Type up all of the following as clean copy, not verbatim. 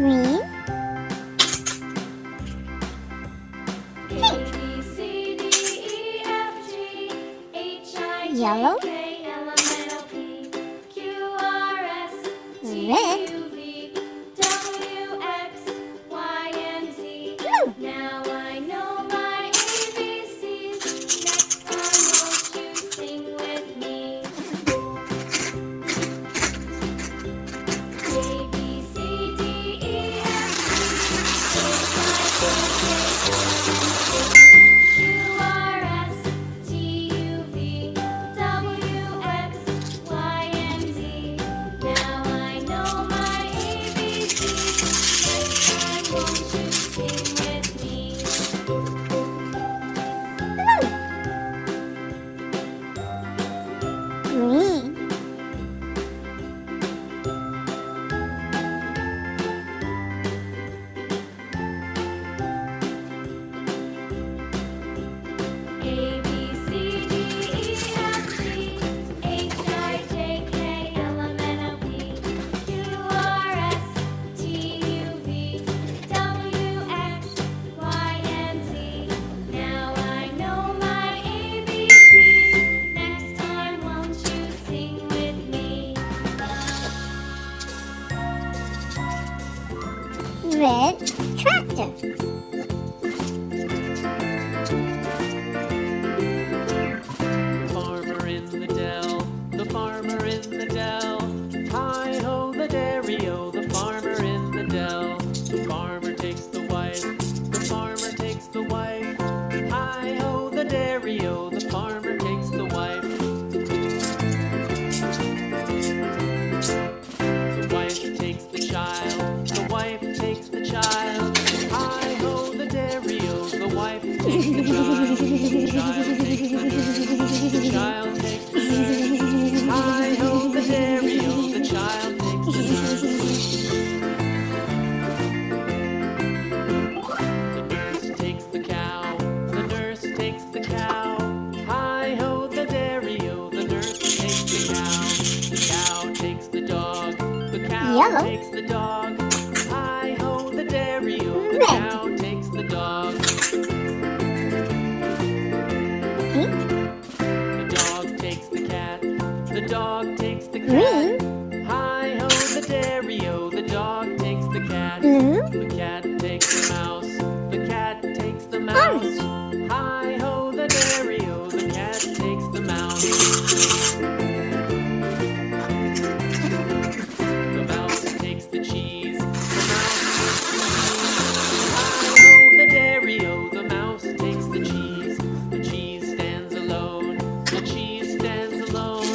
Green. Pink. Yellow. Red. Blue. Now I know my ABCs. Next time won't you sing with me? A, B, C, D, E, F, G, H, I, J, K, L, M, N, O, P, Q, R, S, T, U, V, W, X, Y, and Z. Now I know my ABCs. Next time won't you sing with me? Green. A, B, C, D, E, F, G, H, I, J, K, L, M, N, O, P, Q, R, S, T, U, V, W, X, Y, and Z. Now I know my ABCs. Next time won't you sing with me? Red tractor. Farmer in the dell, the farmer in the dell. Hi-ho, the dairy-o, the farmer in the dell. The farmer takes the wife, the farmer takes the wife. Hi-ho, the dairy-o, the farmer takes the wife. The wife takes the child, the wife takes the child. Hi-ho, the dairy-o, the wife takes the child. The child takes the nurse, the child takes the nurse. Hi-ho, the dairy-o, the child takes the nurse. The nurse takes the cow, the nurse takes the cow. Hi-ho, the dairy-o, the nurse takes the cow. The cow takes the dog, the cow Yellow. takes the dog. Hi-ho, the dairy-o, the Red. cow takes the dog. Pink. The dog takes the cat, the dog takes the cat. Green. Hi-ho, the dairy-o, the dog takes the cat. Blue. The cat takes the mouse, the cat takes the mouse. Hi-ho, the dairy-o, the cat takes the mouse. The mouse takes the cheese, the mouse takes the cheese. Hi-ho, the dairy-o, the mouse takes the cheese. The cheese stands alone, the cheese stands alone.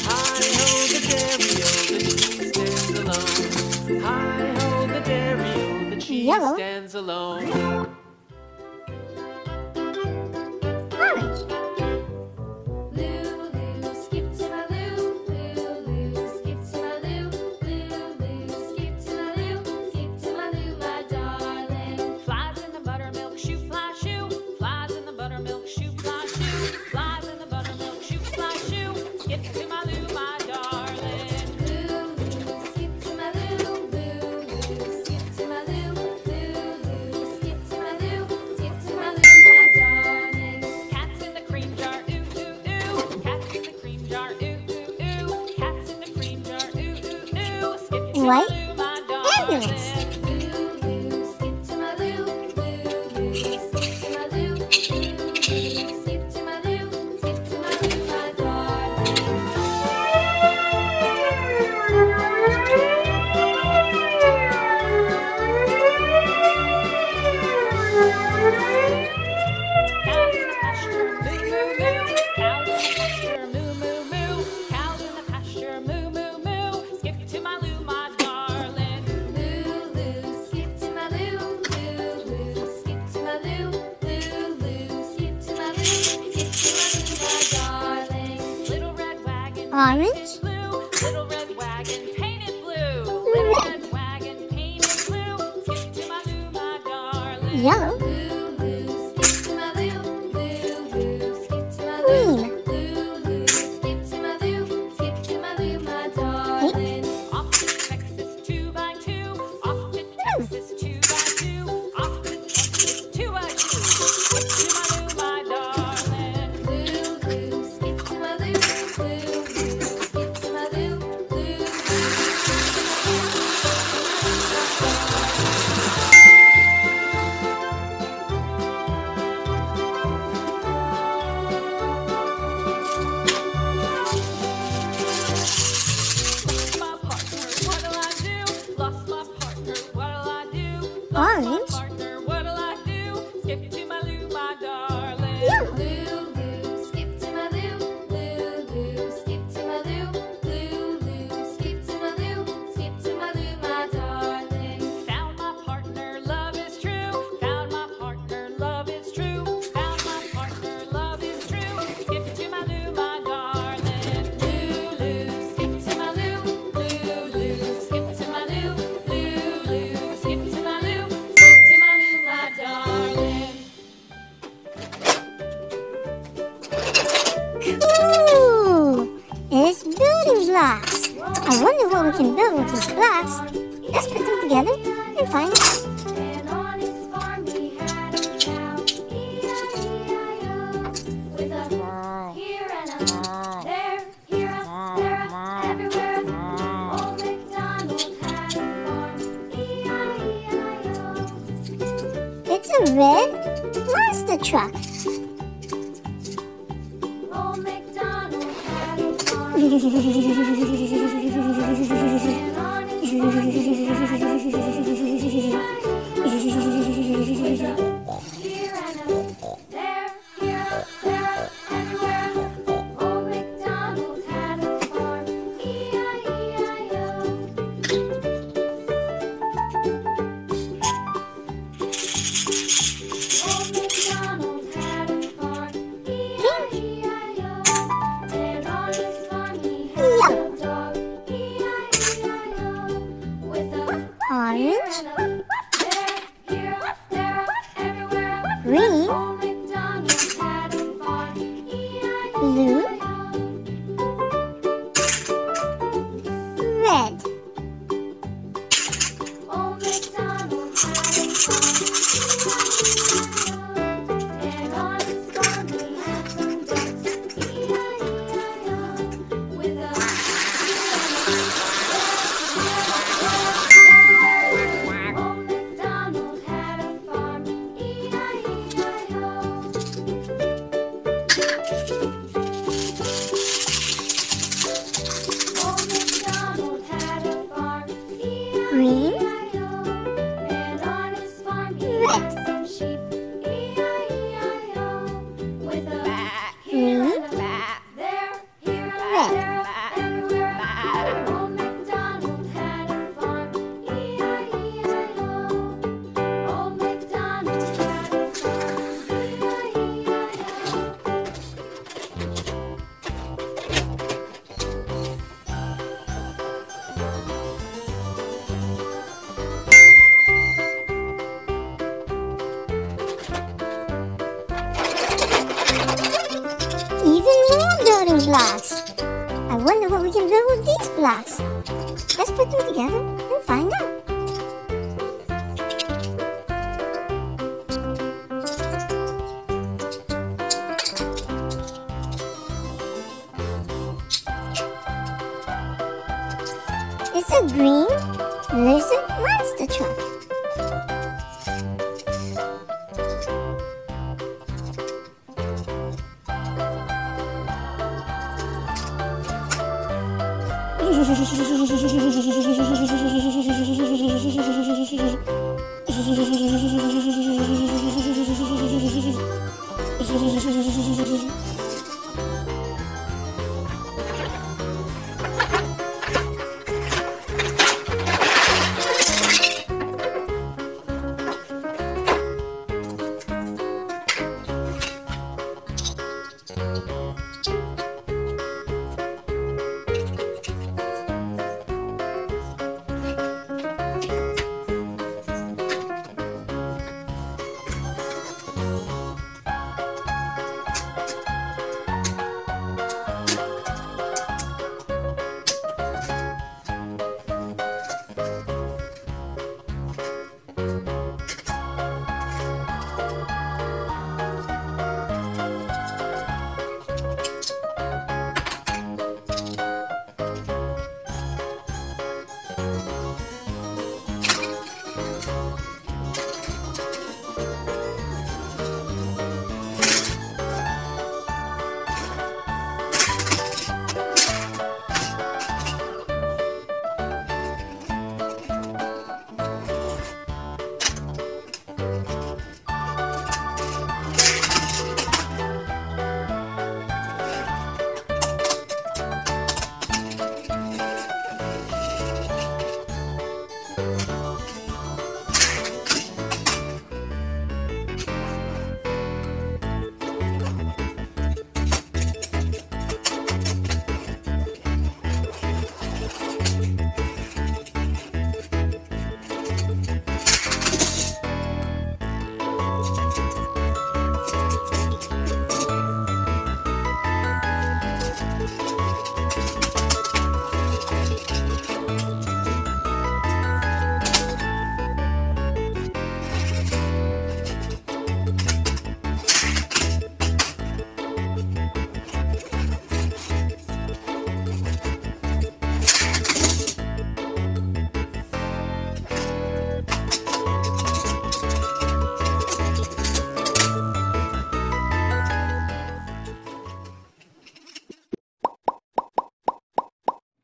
Hi-ho, the dairy-o, the cheese stands alone. Hi-ho, the dairy-o, the cheese Yellow. stands alone. Orange. Lulu, skip to my Lou, Lulu, skip to my Lou, Lulu, skip to my Lou, skip to my Lou, my darling. Flies in the buttermilk shoe, fly shoe. Flies in the buttermilk shoe, fly shoe. Flies in the buttermilk shoe, fly shoe. Skip to my Lou, my darling. Lulu, skip to my Lou, Lulu, skip to my Lou, Lulu, skip to my Lou, skip to my Lou, my darling. Cats in the cream jar, ooh ooh ooh. Cats in the cream jar, ooh ooh ooh. Cats in the cream jar, ooh ooh ooh. Skip to my White Lou, my ambulance. darling. Lulu, skip to my Lou, Lulu, skip to my Lou, Lulu, skip to my Lou, skip to my Lou, my darling. Cows in the pasture, moo moo moo. Cows in the pasture, moo moo moo. Cows in the pasture, moo moo moo. Skip to my Lou, my darling. Lulu, skip to my Lou, Lulu, skip to my Lou, Lulu, skip to my Lou, skip to my Lou, my darling. Little red wagon, Orange. blue. Little red wagon, painted blue. Little red wagon, painted blue. Skip to my Lou, my darling. Yellow. Lulu, skip to my Lou, Lulu, skip to my Lou, Green. Lulu, skip to my Lou, skip to my Lou, my darling. Off to Texas, 2 by 2. Off to Texas, Orange. Partner, what'll I do? Skip to my Lou, my darling. Yellow. Lulu, skip to my Lou. Lulu, skip to my Lou. Lulu, skip to my Lou. Skip to my Lou, my darling. Found my partner, love is true. Found my partner, love is true. Found my partner, love is true. Skip to my Lou, my darling. Lulu, skip to my Lou. Lulu, skip to my Lou. Lulu, skip to my Lou. Skip to my Lou, my darling. Cool! It's building blocks. I wonder what we can build with these blocks. Let's put them together and find out. And on his farm he had a cow, E-I-E-I-O, with a here and a there, here a there a everywhere. Old MacDonald had a farm, E-I-E-I-O. It's a red monster truck. Old MacDonald had a farm, and on his farm he had here and a there, here a there a everywhere. Old MacDonald had a farm, E-I-E-I-O. Old MacDonald had a farm, E-I-E-I-O. And on his farm he had a dog, E-I-E-I-O. With a Orange, and a there, here, there, everywhere. green, Old MacDonald had a farm, blue, E-I-E-I-O. red. Old MacDonald had a farm, E-I-E-I-O. And on his farm he had some ducks, E-I-E-I-O. With a Old MacDonald had a farm, E-I-E-I-O. Old MacDonald had a farm, Green, E-I-E-I-O. And on his farm he had some sheep, E-I-E-I-O. With a here and a there, here and there, everywhere. Old MacDonald had a farm, E-I-E-I-O. Old MacDonald had a farm, E-I-E-I-O. Even more building blocks. I wonder what we can build with these blocks. Let's put them together and find out. It's a green lizard monster truck.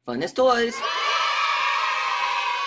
Funnest toys.